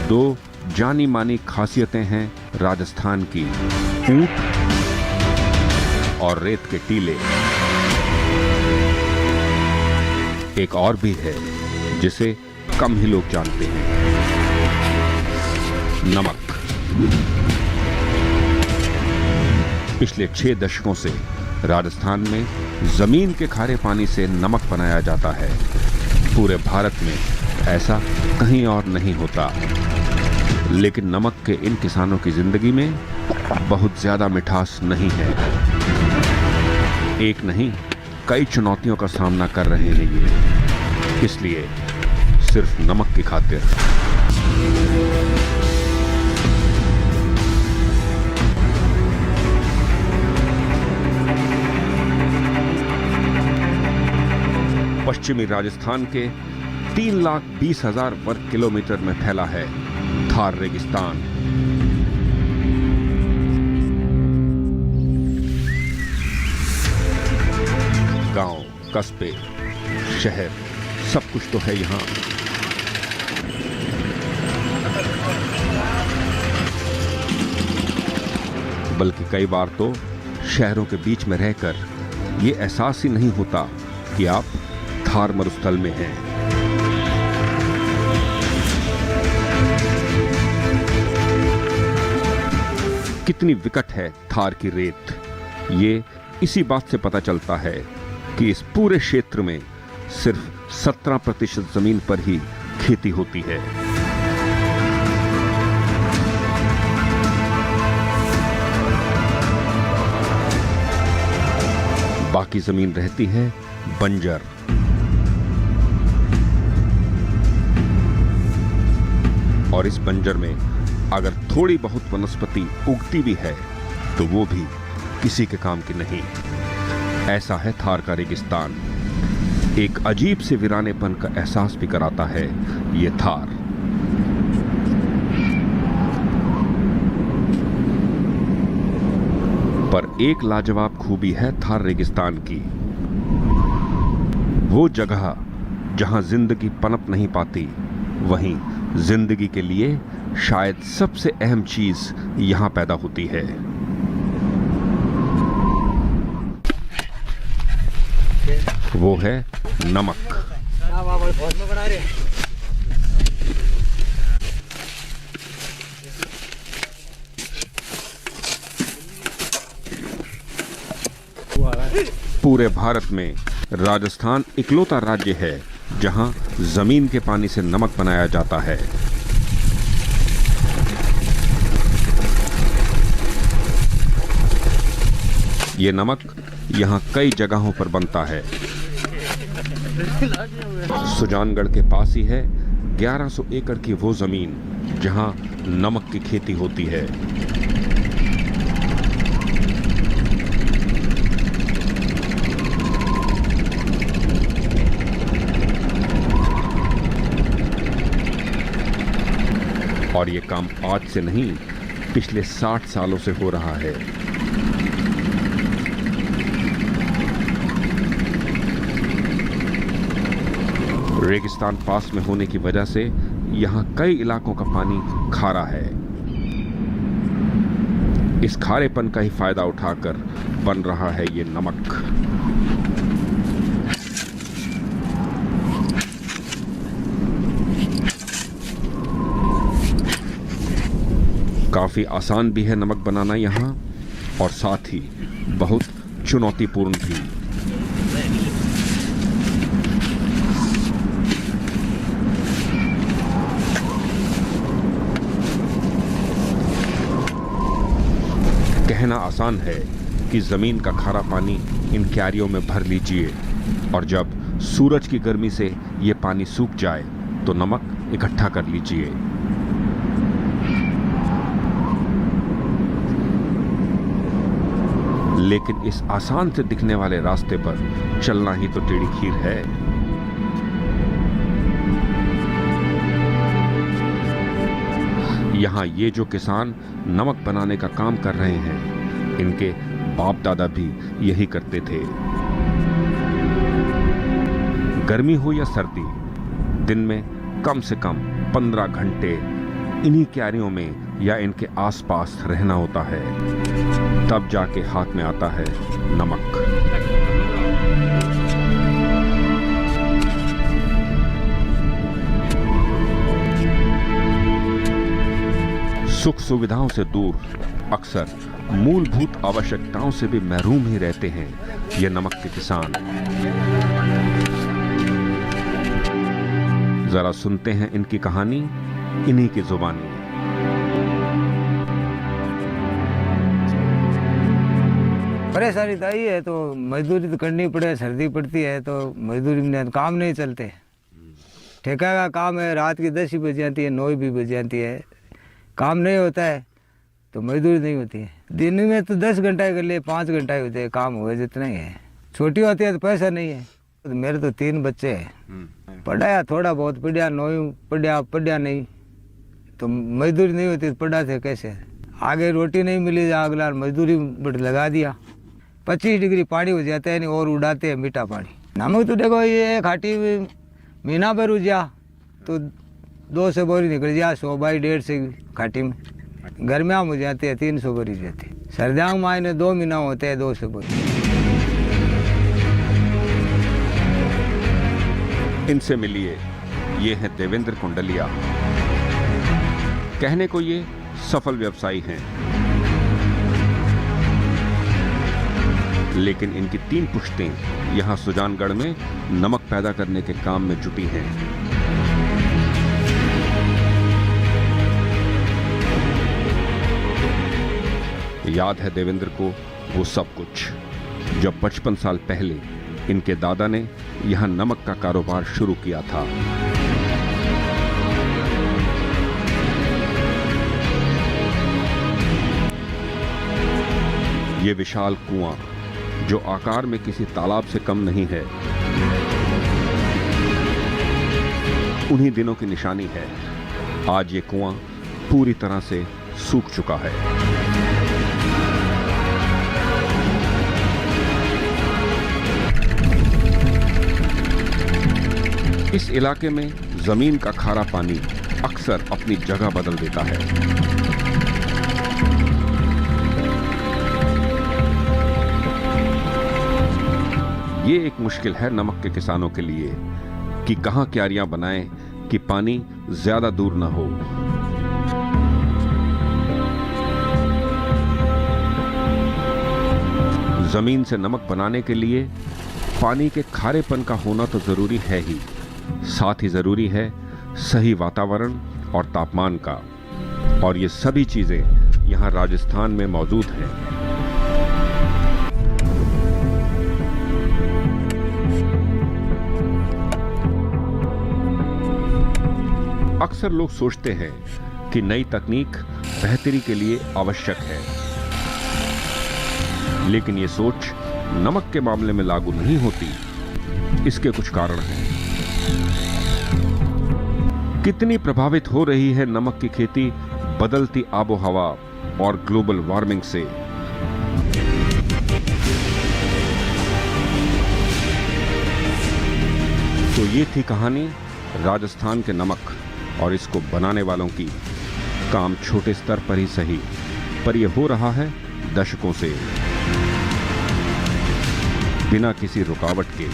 दो जानी मानी खासियतें हैं राजस्थान की, ऊंट और रेत के टीले। एक और भी है जिसे कम ही लोग जानते हैं, नमक। पिछले 6 दशकों से राजस्थान में जमीन के खारे पानी से नमक बनाया जाता है। पूरे भारत में ऐसा कहीं और नहीं होता। लेकिन नमक के इन किसानों की जिंदगी में बहुत ज्यादा मिठास नहीं है। एक नहीं, कई चुनौतियों का सामना कर रहे हैं ये, इसलिए सिर्फ नमक की खातिर। पश्चिमी राजस्थान के 3,20,000 वर्ग किलोमीटर में फैला है थार रेगिस्तान। गांव, कस्बे, शहर, सब कुछ तो है यहां। बल्कि कई बार तो शहरों के बीच में रहकर ये एहसास ही नहीं होता कि आप थार मरुस्थल में हैं। कितनी विकट है थार की रेत, ये इसी बात से पता चलता है कि इस पूरे क्षेत्र में सिर्फ 17% जमीन पर ही खेती होती है। बाकी जमीन रहती है बंजर। और इस बंजर में अगर थोड़ी बहुत वनस्पति उगती भी है तो वो भी किसी के काम की नहीं। ऐसा है थार का रेगिस्तान। एक अजीब से वीरानेपन का एहसास भी कराता है ये थार। पर एक लाजवाब खूबी है थार रेगिस्तान की। वो जगह जहां जिंदगी पनप नहीं पाती, वहीं जिंदगी के लिए शायद सबसे अहम चीज यहां पैदा होती है। वो है नमक। पूरे भारत में राजस्थान इकलौता राज्य है जहां जमीन के पानी से नमक बनाया जाता है। ये नमक यहां कई जगहों पर बनता है। सुजानगढ़ के पास ही है 1100 एकड़ की वो जमीन जहां नमक की खेती होती है। और ये काम आज से नहीं, पिछले 60 सालों से हो रहा है। रेगिस्तान पास में होने की वजह से यहाँ कई इलाकों का पानी खारा है। इस खारेपन का ही फायदा उठाकर बन रहा है ये नमक। काफी आसान भी है नमक बनाना यहाँ, और साथ ही बहुत चुनौतीपूर्ण भी। कहना आसान है कि जमीन का खारा पानी इन क्यारियों में भर लीजिए, और जब सूरज की गर्मी से ये पानी सूख जाए तो नमक इकट्ठा कर लीजिए। लेकिन इस आसान से दिखने वाले रास्ते पर चलना ही तो टेढ़ी खीर है। यहाँ ये जो किसान नमक बनाने का काम कर रहे हैं, इनके बाप दादा भी यही करते थे। गर्मी हो या सर्दी, दिन में कम से कम 15 घंटे इन्हीं क्यारियों में या इनके आसपास रहना होता है, तब जाके हाथ में आता है नमक। सुख सुविधाओं से दूर, अक्सर मूलभूत आवश्यकताओं से भी महरूम ही रहते हैं ये नमक के किसान। जरा सुनते हैं इनकी कहानी इन्हीं की जुबानी। परेशानी तो आई है, तो मजदूरी तो करनी पड़े, सर्दी पड़ती है तो मजदूरी में काम नहीं चलते। ठेका का काम है, रात की 10 ही बज जाती है, 9 भी बज जाती है, काम नहीं होता है तो मजदूरी नहीं होती है। दिन में तो 10 घंटा कर लिए, 5 घंटा ही होते हैं, काम हुए जितना ही है। छोटी होती है तो पैसा नहीं है। तो मेरे तो 3 बच्चे हैं, पढ़ाया थोड़ा बहुत, पढ़िया 9 पढ़िया नहीं, तो मजदूरी नहीं होती तो पढ़ा थे कैसे। आगे रोटी नहीं मिली, अगला मजदूरी बट लगा दिया। 25 डिग्री पानी हो जाता है नहीं, और उड़ाते हैं मीठा पानी। नमक तो देखो ये खाटी महीना भर उजा तो 200 बोरी निकल जा, 100 बाई 150 से खाटी में। गर्मियाँ में हो जाते हैं 300 बोरी जाती है। सर्दियों में 2 महीना होते हैं 200 बोरी। इनसे मिलिए, ये हैं देवेंद्र कुंडलिया। कहने को ये सफल व्यवसायी हैं, लेकिन इनकी 3 पुश्तें यहां सुजानगढ़ में नमक पैदा करने के काम में जुटी हैं। याद है देवेंद्र को वो सब कुछ, जब 55 साल पहले इनके दादा ने यहां नमक का कारोबार शुरू किया था। ये विशाल कुआं, जो आकार में किसी तालाब से कम नहीं है, उन्हीं दिनों की निशानी है। आज ये कुआं पूरी तरह से सूख चुका है। इस इलाके में जमीन का खारा पानी अक्सर अपनी जगह बदल देता है। ये एक मुश्किल है नमक के किसानों के लिए कि कहां क्यारियां बनाएं कि पानी ज्यादा दूर न हो। जमीन से नमक बनाने के लिए पानी के खारेपन का होना तो जरूरी है ही, साथ ही जरूरी है सही वातावरण और तापमान का, और ये सभी चीजें यहां राजस्थान में मौजूद हैं। अक्सर लोग सोचते हैं कि नई तकनीक बेहतरी के लिए आवश्यक है, लेकिन ये सोच नमक के मामले में लागू नहीं होती। इसके कुछ कारण हैं। कितनी प्रभावित हो रही है नमक की खेती बदलती आबोहवा और ग्लोबल वार्मिंग से। तो ये थी कहानी राजस्थान के नमक और इसको बनाने वालों की। काम छोटे स्तर पर ही सही, पर यह हो रहा है दशकों से, बिना किसी रुकावट के।